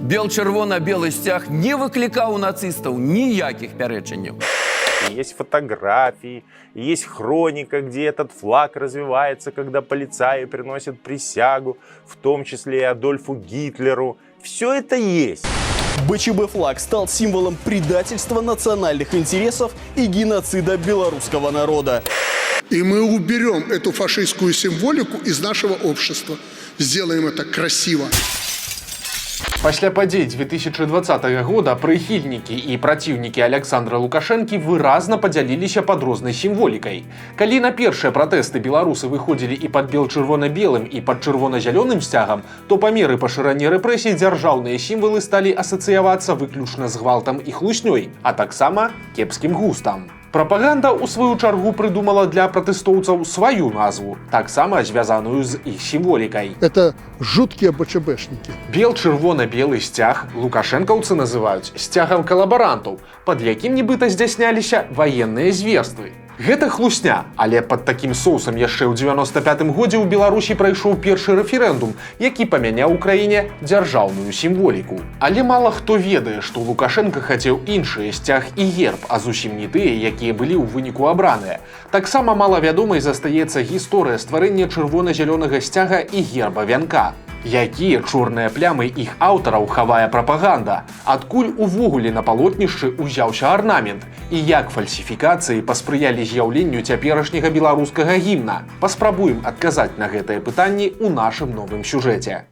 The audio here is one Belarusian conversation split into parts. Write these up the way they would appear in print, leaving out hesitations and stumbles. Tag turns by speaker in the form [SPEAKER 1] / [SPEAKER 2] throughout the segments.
[SPEAKER 1] Бел-чырвона-белы сцяг не выклікаў у нацыстаў ніякіх пярэчанняў.
[SPEAKER 2] Есть фотографии, есть хроника, где этот флаг развивается, когда полицаи приносят присягу, в том числе и Адольфу Гитлеру. Все это есть.
[SPEAKER 3] БЧБ-флаг стал символом предательства национальных интересов и геноцида белорусского народа.
[SPEAKER 4] И мы уберем эту фашистскую символику из нашего общества. Сделаем это красиво.
[SPEAKER 5] Пасля падзей 2020 года прыхільнікі і праціўнікі Александра Лукашэнкі выразна падзяліліся пад рознай сімволікай. Калі на першыя пратэсты беларусы выходзілі і пад бел-чырвона-белым, і пад чырвона-зялёным сцягам, то па меры пашырання рэпрэсій дзяржаўныя сімвалы сталі асацыявацца выключна з гвалтам і хлуснёй, а таксама кепскім густам. Прапаганда, у сваю чаргу, прыдумала для пратэстоўцаў сваю назву, таксама звязаную з іх сімволікай.
[SPEAKER 4] Это жуткие БЧБшники.
[SPEAKER 5] Бел-чырвона-белы сцяг лукашэнкаўцы называюць сцягам калабарантаў, пад якім нібыта здзяйсняліся ваенныя зверствы. Гэта хлусня, але пад такім соусам яшчэ ў 95-м годзе ў Беларусі прайшоў першы рэферэндум, які памяняў у краіне дзяржаўную сімволіку. Але мала хто ведае, што Лукашенко хацеў іншыя сцяг і герб, а зусім не тыя, якія былі ў выніку абраныя. Таксама малавядомай застаецца гісторыя стварэння чырвона-зялёнага сцяга і герба вянка. Якія чорныя плямы іх аўтараў хавае прапаганда, адкуль увогуле на палотнішчы ўзяўся арнамент і як фальсіфікацыі паспрыялі з'яўленню цяперашняга беларускага гімна. Паспрабуем адказаць на гэтыя пытанні ў нашым новым сюжэце.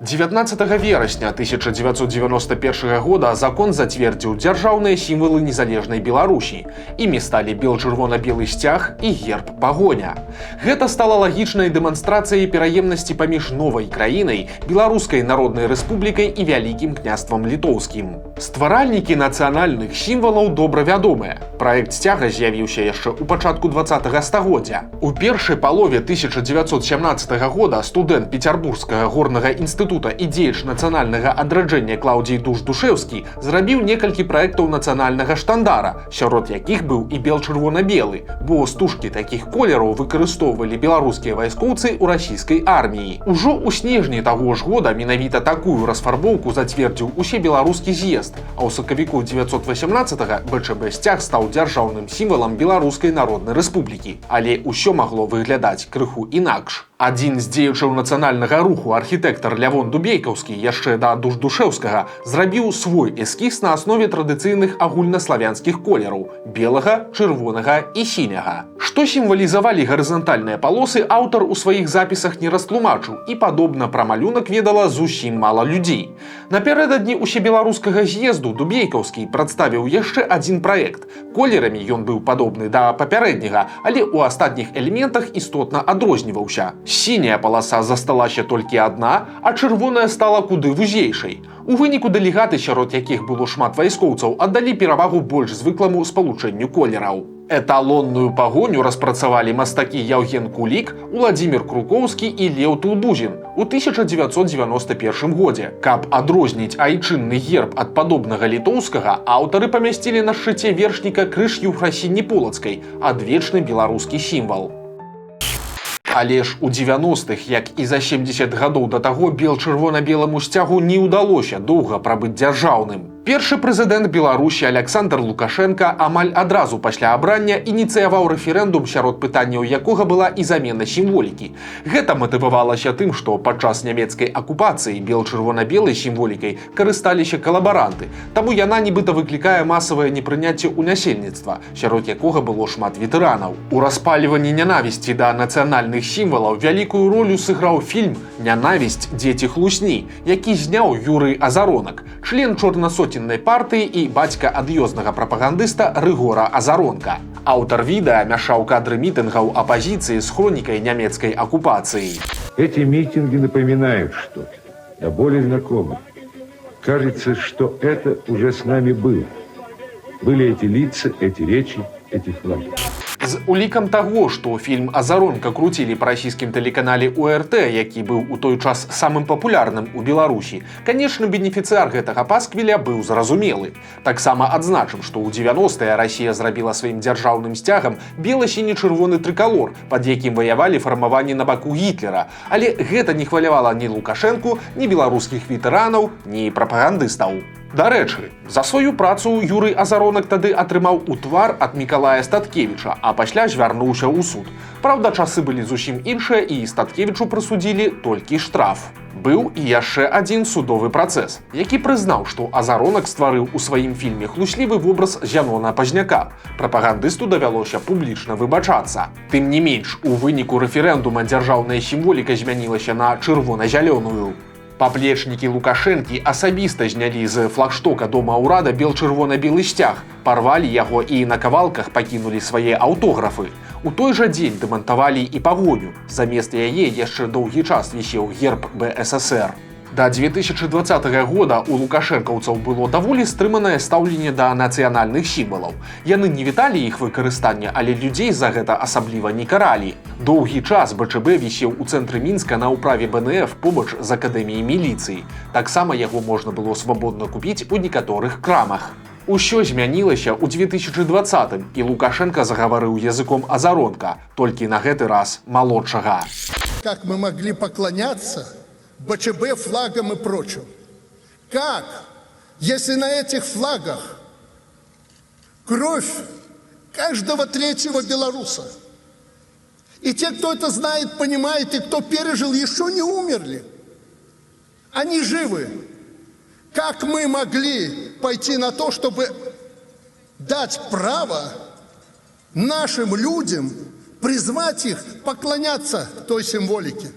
[SPEAKER 5] 19 верасня 1991 года закон зацвердзіў дзяржаўныя сімвалы незалежнай Беларусі. Імі сталі бел-чырвона-белы сцяг і герб пагоня. Гэта стала лагічнай дэманстрацыяй пераемнасці паміж новай краінай, Беларускай народнай рэспублікай і Вялікім княствам літоўскім. Стваральнікі нацыянальных сімвалаў добра вядомыя. Праект сцяга з'явіўся яшчэ ў пачатку 20-го стагоддзя. У першай палове 1917 года студэнт Пецярбургскага горнага інстытута і дзеяч нацыянальнага адраджэння Клаўдзій Душ-Душэўскі зрабіў некалькі праектаў нацыянальнага штандара, сярод якіх быў і бел-чырвона-белы, бо стужкі такіх колераў выкарыстоўвалі беларускія вайскоўцы ў расійскай арміі. Ужо ў снежні таго ж года менавіта такую расфарбоўку зацвердзіў усебеларускі з'езд, а ў сакавіку 918-го БЧБ-сцяг стаў дзяржаўным сімвалам Беларускай народнай рэспублікі. Але ўсё магло выглядаць крыху інакш. Адзін з дзеячаў нацыянальнага руху, архітэктар Лявон Дубейкаўскі, яшчэ да Душ-Душэўскага, зрабіў свой эскіз на аснове традыцыйных агульнаславянскіх колераў – белага, чырвонага і сіняга. Што сімвалізавалі гарызантальныя палосы, аўтар у сваіх запісах не растлумачыў і, падобна, пра малюнак ведала зусім мала людзей. Напярэдадні усебеларускага з'езду Дубейкаўскі прадставіў яшчэ адзін праект. Колерамі ён быў падобны да папярэдняга, але ў астатніх элементах істотна адрозніваўся. Сіняя паласа засталася толькі адна, а чырвоная стала куды вузейшай. У выніку дэлегаты, сярод якіх было шмат вайскоўцаў, аддалі перавагу больш звыкламу спалучэнню колераў. Эталонную пагоню распрацавалі мастакі Яўген Кулік, Уладзімір Крукоўскі і Леў Тулбузін у 1991 годзе. Каб адрозніць айчынны герб ад падобнага літоўскага, аўтары памясцілі на шчыце вершніка крыж Еўфрасіні Полацкай, адвечны беларускі сімвал. Але ж у 90-х, як і за 70 гадоў да таго, бел-чырвона-беламу сцягу не ўдалося доўга прабыць дзяржаўным. Першы прэзідэнт Беларусі Александр Лукашенко амаль адразу пасля абрання ініцыяваў рэферэндум, сярод пытанняў якога была і замена сімволікі. Гэта матывавалася тым, што падчас нямецкай акупацыі бел-чырвона-белай сімволікай карысталіся калабаранты, таму яна нібыта выклікае масавае непрыняцце ў насельніцтва, сярод якога было шмат ветэранаў. У распальванні нянавісці да нацыянальных сімвалаў вялікую ролю сыграў фільм «Нянавісць. Дзеці хлусні», які зняў Юрый Азаронак, член чорнасоценнай партыі і бацька ад'ёзнага прапагандыста Рыгора Азаронка. Аўтар відэа мяшаў кадры мітынгаў апазіцыі з хронікай нямецкай акупацыі.
[SPEAKER 6] Эти митинги напоминают что-то, да более знакомых. Кажется, что это уже с нами было. Были эти лица, эти речи, эти флаги.
[SPEAKER 5] З улікам таго, што фільм «Азаронка» круцілі па расійскім тэлеканале УРТ, які быў у той час самым папулярным у Беларусі, канечне, бенефіцыяр гэтага пасквіля быў зразумелы. Таксама адзначым, што ў 90-е Расія зрабіла сваім дзяржаўным сцягам бела-сіні-чырвоны трыкалор, пад якім ваявалі фармаванні на баку Гітлера. Але гэта не хвалявала ні Лукашэнку, ні беларускіх ветэранаў, ні прапагандыстаў. Дарэчы, за сваю працу Юрый Азаронак тады атрымаў утвар ад Мікалая Статкевіча, а пасля звярнуўся ў суд. Праўда, часы былі зусім іншыя, і Статкевічу прысудзілі толькі штраф. Быў і яшчэ адзін судовы працэс, які прызнаў, што Азаронак стварыў у сваім фільме хлуслівы вобраз Зянона Пазняка. Прапагандысту давялося публічна выбачацца. Тым не менш, у выніку рэферэндума дзяржаўная сімволіка змянілася на чырвона-зялёную. Паплечнікі Лукашэнкі асабіста знялі з флагштока дома ўрада бел-чырвона-белы сцяг, парвалі яго і на кавалках пакінулі свае аўтографы. У той жа дзень дэмантавалі і пагоню. Замест яе яшчэ доўгі час вісеў герб БССР. Да 2020 года у лукашэнкаўцаў было даволі стрыманае стаўленне да нацыянальных сімвалаў. Яны не віталі іх выкарыстанне, але людзей за гэта асабліва не каралі. Доўгі час БЧБ вісеў у цэнтры Мінска на ўправе БНФ побач з акадэміяй міліцыі. Таксама яго можна было свабодна купіць у некаторых крамах. Усё змянілася ў 2020-м, і Лукашенко загаварыў языком Азаронка, толькі на гэты раз малодшага.
[SPEAKER 4] Как мы могли поклоняться БЧБ флагам и прочим? Как, если на этих флагах кровь каждого третьего белоруса? И те, кто это знает, понимает, и кто пережил, еще не умерли. Они живы. Как мы могли пойти на то, чтобы дать право нашим людям призвать их поклоняться той символике?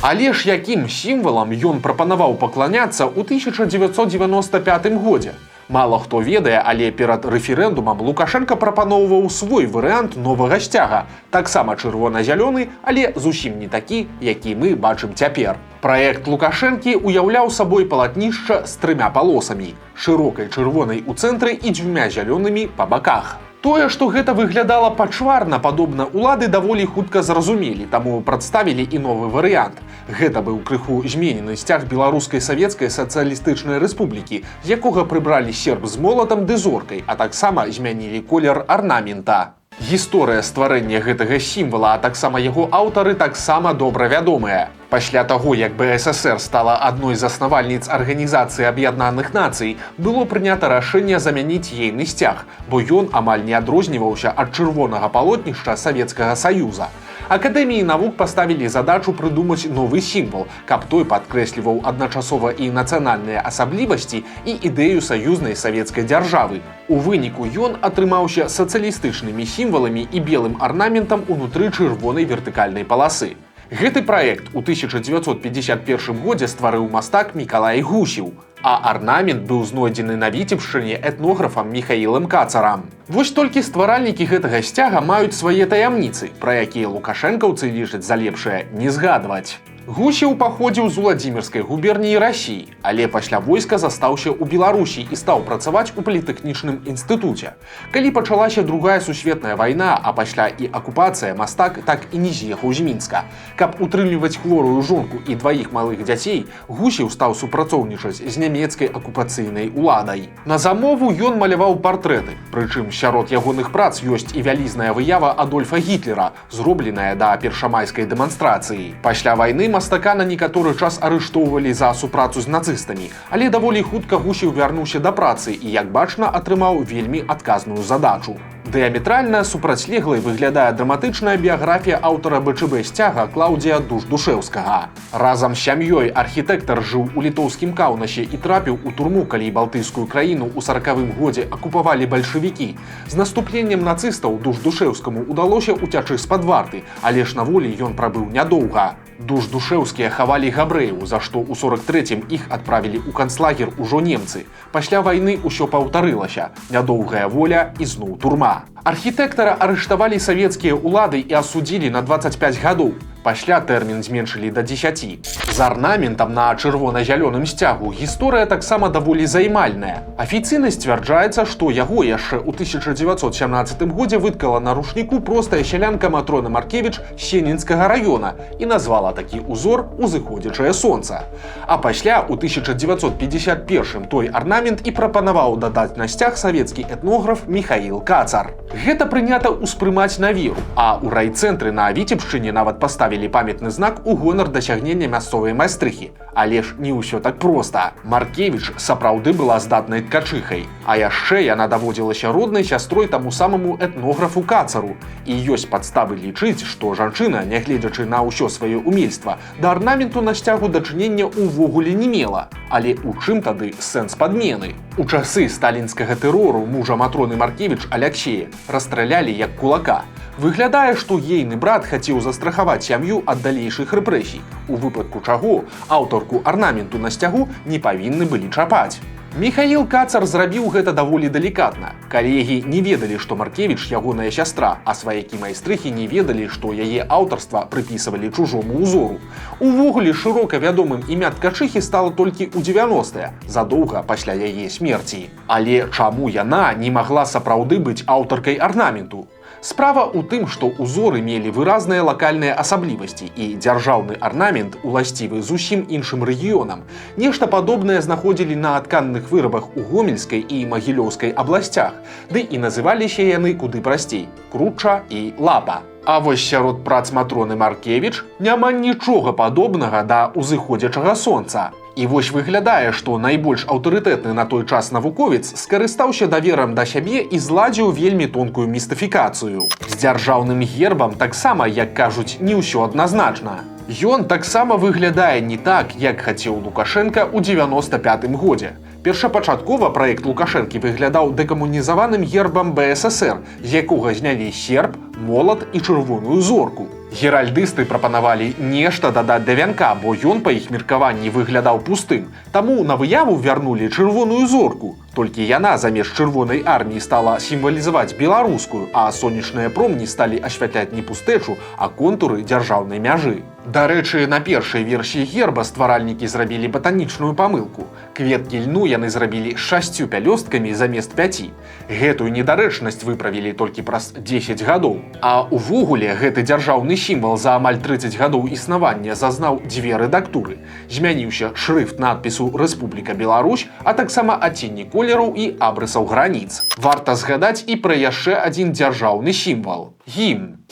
[SPEAKER 5] Але ж якім сімвалам ён прапанаваў пакланяцца ў 1995 годзе? Мала хто ведае, але перад рэферэндумам Лукашенко прапаноўваў свой варыянт новага сцяга, таксама чырвона-зялёны, але зусім не такі, які мы бачым цяпер. Праект Лукашэнкі уяўляў сабой палатнішча з 3 палосамі, шырокай чырвонай у цэнтры і 2 зялёнымі па баках. Тое, што гэта выглядала пачварна падобна улады, даволі хутка зразумелі, таму прадставілі і новы варыянт. Гэта быў крыху зменены сцяг Беларускай Савецкай Сацыялістычнай Рэспублікі, з якога прыбралі серп з молатам ды зоркай, а таксама змянілі колер арнамента. Гісторыя стварэння гэтага сімвала, а таксама яго аўтары таксама добра вядомыя. Пасля таго, як БССР стала адной з заснавальніц Арганізацыі Аб'яднаных Нацый, было прынята рашэнне замяніць ейны сцяг, бо ён амаль не адрозніваўся ад чырвонага палотнішча Савецкага Саюза. Акадэміі навук паставілі задачу прыдумаць новы сімвал, каб той падкрэсліваў адначасова і нацыянальныя асаблівасці, і ідэю саюзнай савецкай дзяржавы. У выніку ён атрымаўся сацыялістычнымі сімваламі і белым арнаментам унутры чырвонай вертыкальнай паласы. Гэты праект у 1951 годзе стварыў мастак Мікалай Гусеў, а арнамент быў знойдзены на Віцебшчыне этнографам Міхаілам Кацарам. Вось толькі стваральнікі гэтага сцяга маюць свае таямніцы, пра якія лукашэнкаўцы лічаць за лепшае не згадваць. Гусеў паходзіў з Уладзімірскай губерніі Расіі, але пасля войска застаўся ў Беларусі і стаў працаваць у палітэхнічным інстытуце. Калі пачалася Другая сусветная вайна, а пасля і акупацыя, мастак так і не з'ехаў з Мінска. Каб утрымліваць хворую жонку і 2 малых дзяцей, Гусеў стаў супрацоўнічаць з нямецкай акупацыйнай уладай. На замову ён маляваў партрэты, прычым сярод ягоных прац ёсць і вялізная выява Адольфа Гітлера, зробленая да першамайскай дэманстрацыі. Пасля вайны мастака на некаторы час арыштоўвалі за супрацу з нацыстамі, але даволі хутка Гусеў вярнуўся да працы і, як бачна, атрымаў вельмі адказную задачу. Дыаметральна супрацьлеглай выглядае драматычная біяграфія аўтара БЧБ сцяга Клаўдзія Дуждушэўскага. Разам з сям'ёй архітэктар жыў у літоўскім Каўнасе і трапіў у турму, калі балтыйскую краіну ў 40-м годзе акупавалі бальшавікі. З наступленнем нацыстаў Дуждушэўскаму удалося ўцячы з-пад варты, але ж на волі ён прабыў нядоўга. Дуждушэўскія хавалі габрэяў, за што ў 43-м іх адправілі ў канцлагер ужо немцы. Пасля вайны ўсё паўтарылася. Нядоўгая воля і зноў турма. Архітэктара арыштавалі савецкія ўлады і асудзілі на 25 гадоў. пасля тэрмін зменшылі да 10. З арнаментам на чырвона-зялёным сцягу гісторыя таксама даволі займальная. Афіцыйна сцвярджаецца, што яго яшчэ ў 1917 годзе выткала на рушніку простая сялянка Матрона Маркевіч з Сенінскага раёна і назвала такі узор «Узыходзячае сонца». А пасля ў 1951 той арнамент і прапанаваў дадаць на сцяг савецкі этнограф Михаил Кацар. Гэта прынята ўспрымаць на веру, а ў райцэнтры на Віцебшчыне нават паставілі памятны знак у гонар дасягнення мясцовай майстрыхі. Але ж не ўсё так проста. Маркевіч сапраўды была здатнай ткачыхай, а яшчэ яна даводзілася роднай сястрой таму самаму этнографу Кацару. І ёсць падставы лічыць, што жанчына, нягледзячы на ўсё сваё умельства, да арнаменту на сцягу дачынення ўвогуле не мела. Але ў чым тады сэнс падмены? У часы сталінскага тэрору мужа Матроны Маркевіч Аляксея расстралялі як кулака. Выглядае, што ейны брат хацеў застрахаваць сям'ю ад далейшых рэпрэсій, у выпадку чаго аўтарку арнаменту на сцягу не павінны былі чапаць. Михаил Кацар зрабіў гэта даволі далікатна. Калегі не ведалі, што Маркевіч ягоная сястра, а сваякі-майстрыхі не ведалі, што яе аўтарства прыпісывалі чужому узору. Увогуле шырока вядомым імя ткачыхі стала толькі ў 90-е, задоўга пасля яе смерці. Але чаму яна не магла сапраўды быць аўтаркай арнаменту? Справа ў тым, што ўзоры мелі выразныя лакальныя асаблівасці і дзяржаўны арнамент уласцівы зусім іншым рэгіёнам. Нешта падобнае знаходзілі на тканных вырабах у Гомельскай і Магілёўскай абласцях, ды і называліся яны куды прасцей – круча і лапа. А вось сярод прац Матроны Маркевіч няма нічога падобнага да «Узыходзячага сонца». І вось выглядае, што найбольш аўтарытэтны на той час навуковец скарыстаўся даверам да сябе і зладзіў вельмі тонкую містыфікацыю. З дзяржаўным гербам таксама, як кажуць, не ўсё адназначна. Ён таксама выглядае не так, як хацеў Лукашенка ў 95-м годзе. Першапачаткова праект Лукашэнкі выглядаў дэкамунізаваным гербам БССР, з якога знялі серп, молат і чырвоную зорку. Геральдысты прапанавалі нешта дадаць да вянка, бо ён па іх меркаванні выглядаў пустым. Таму на выяву вярнулі чырвоную зорку. Толькі яна замест чырвонай арміі стала сімвалізаваць беларускую, а сонечныя промні сталі асвятляць не пустэчу, а контуры дзяржаўнай мяжы. Дарэчы, на першай версіі герба стваральнікі зрабілі батанічную памылку. Кветкі льну яны зрабілі 6 пялёсткамі замест 5. Гэтую недарэчнасць выправілі толькі праз 10 гадоў. А увогуле гэты дзяржаўны сімвал за амаль 30 гадоў існавання зазнаў 2 рэдактуры. Змяніўся шрыфт надпісу «Рэспубліка Беларусь», а таксама адценні колераў і абрысаў граніц. Варта згадаць і пра яшчэ адзін дзяржаўны сімвал – гімн.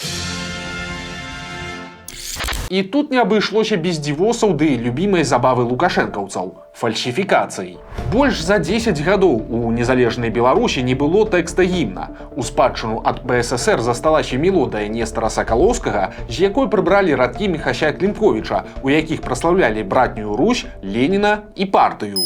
[SPEAKER 5] І тут не абышлося без дзівосаў ды любімай забавы лукашэнкаўцаў – фальсіфікацыі. Больш за 10 гадоў у незалежнай Беларусі не было тэкста гімна. У спадчыну ад БССР засталася мелодыя Нестара Сакалоўскага, з якой прыбралі радкі Міхася Клімковіча, у якіх праслаўлялі братнюю Русь, Леніна і партыю.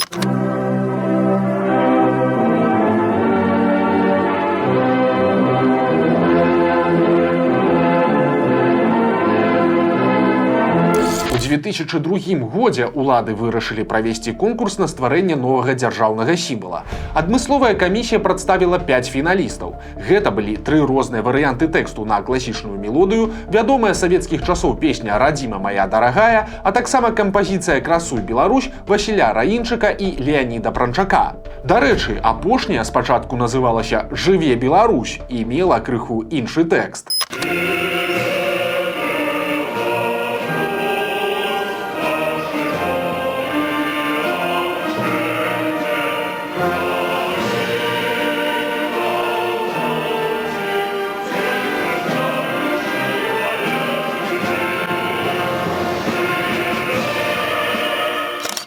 [SPEAKER 5] У 2002 годзе улады вырашылі правесці конкурс на стварэнне новага дзяржаўнага сімвала. Адмысловая камісія прадставіла 5 фіналістаў. Гэта былі 3 розныя варыянты тэксту на класічную мелодыю, вядомая савецкіх часоў песня «Радзіма моя дарагая», а таксама кампазіцыя «Красуй Беларусь» Васіля Раінчыка і Леаніда Пранчака. Дарэчы, апошняя спачатку называлася «Жыве Беларусь» і мела крыху іншы тэкст.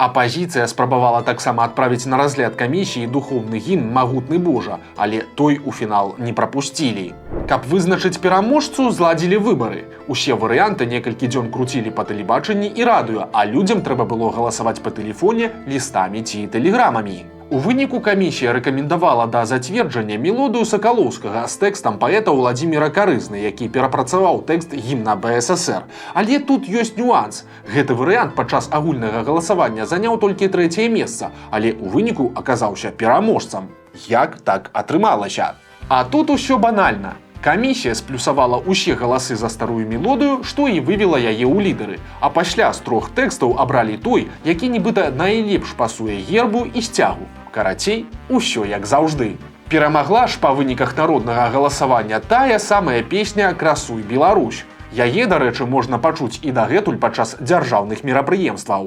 [SPEAKER 5] Апазіцыя спрабавала таксама адправіць на разгляд камісіі духоўны гімн «Магутны Божа», але той у фінал не прапусцілі. Каб вызначыць пераможцу, зладзілі выбары. Усе варыянты некалькі дзён круцілі па тэлебачанні і радыё, а людзям трэба было галасаваць па тэлефоне, лістамі ці тэлеграмамі. У выніку камісія рэкамендавала да зацверджання мелодыю Сакалоўскага з тэкстам паэта Владзіміра Карызны, які перапрацаваў тэкст гімна БССР. Але тут ёсць нюанс. Гэты варыянт падчас агульнага галасавання заняў толькі 3-е месца, але ў выніку аказаўся пераможцам. Як так атрымалася? А тут усё банальна. Камісія сплюсавала ўсе галасы за старую мелодыю, што і вывела яе ў лідары, а пасля з 3 тэкстаў абралі той, які нібыта найлепш пасуе гербу і сцягу. Карацей, усё як заўжды. Перамагла ж па выніках народнага галасавання тая самая песня «Красуй Беларусь». Яе, дарэчы, можна пачуць і дагэтуль падчас дзяржаўных мерапрыемстваў.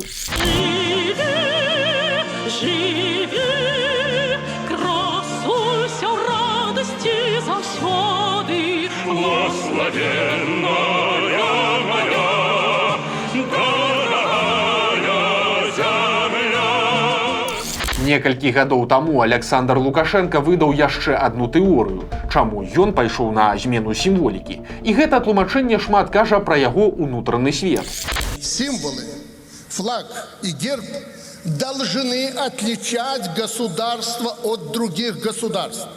[SPEAKER 5] Некалькі гадоў таму Александр Лукашенко выдаў яшчэ адну тэорыю, чаму ён пайшоў на змену сімволікі. І гэта тлумачэнне шмат кажа пра яго ўнутраны свет.
[SPEAKER 4] Символы, флаг и герб должны отличать государство от других государств.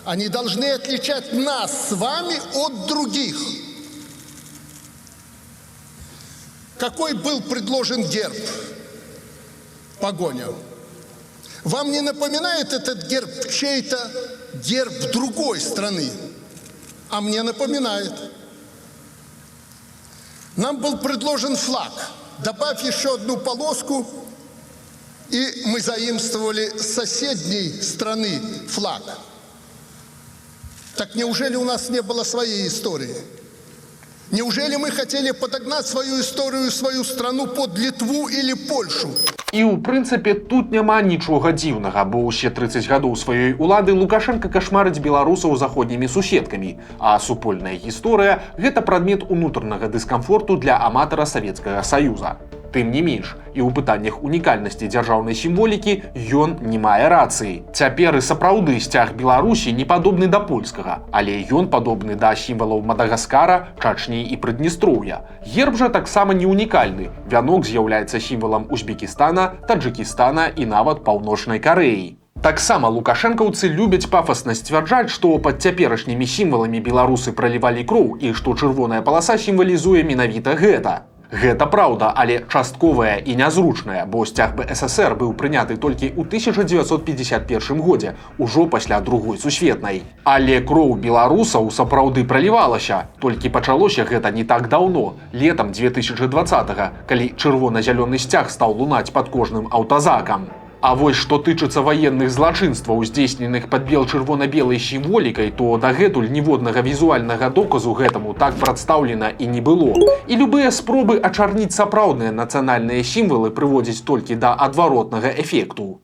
[SPEAKER 4] Они должны отличать нас с вами от других. Какой был предложен герб? Погоня. Вам не напоминает этот герб чей-то герб другой страны? А мне напоминает. Нам был предложен флаг. Добавь еще одну полоску, и мы заимствовали с соседней страны флаг. Так неужели у нас не было своей истории? Неужели мы хотели подогнать свою историю, свою страну под Литву или Польшу?
[SPEAKER 5] І ў прынцыпе тут няма нічога дзіўнага, бо ўсе 30 гадоў сваёй улады Лукашенко кашмарыць беларусаў заходнімі суседкамі, а супольная гісторыя – гэта прадмет унутранага дыскамфорту для аматара Савецкага Саюза. Тым не менш, і ў пытаннях унікальнасці дзяржаўнай сімволікі ён не мае рацыі. Цяпер і сапраўды сцяг Беларусі не падобны да польскага, але ён падобны да сімвалаў Мадагаскара, Чачні і Прыднестроўя. Герб жа таксама не унікальны. Вянок з'яўляецца сімвалам Узбекістана, Таджыкістана і нават Паўночнай Карэі. Таксама лукашэнкаўцы любяць пафасна сцвярджаць, што пад цяперашнімі сімваламі беларусы пралівалі кроў і што чырвоная паласа сімвалізуе менавіта гэта. Гэта праўда, але частковая і нязручная, бо сцяг БССР быў прыняты толькі ў 1951 годзе, ужо пасля Другой сусветнай. Але кроў беларусаў сапраўды пралівалася, толькі пачалося гэта не так даўно, летам 2020-га, калі чырвона-зялёны сцяг стаў лунаць пад кожным аўтазакам. А вось што тычыцца ваенных злачынстваў, здзейсненых пад бел-чырвона-белай сімволікай, то дагэтуль ніводнага візуальнага доказу гэтаму так прадстаўлена і не было. І любыя спробы ачарніць сапраўдныя нацыянальныя сімвалы прыводзяць толькі да адваротнага эфекту.